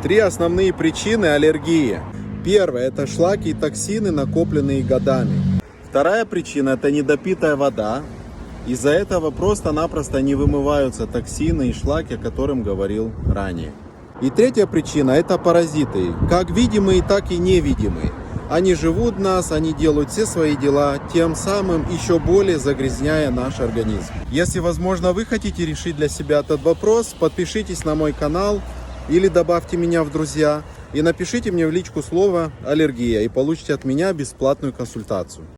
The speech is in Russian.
Три основные причины аллергии. Первая – это шлаки и токсины, накопленные годами. Вторая причина – это недопитая вода. Из-за этого просто-напросто не вымываются токсины и шлаки, о котором говорил ранее. И третья причина – это паразиты, как видимые, так и невидимые. Они живут в нас, они делают все свои дела, тем самым еще более загрязняя наш организм. Если, возможно, вы хотите решить для себя этот вопрос, подпишитесь на мой канал или добавьте меня в друзья и напишите мне в личку слово «аллергия» и получите от меня бесплатную консультацию.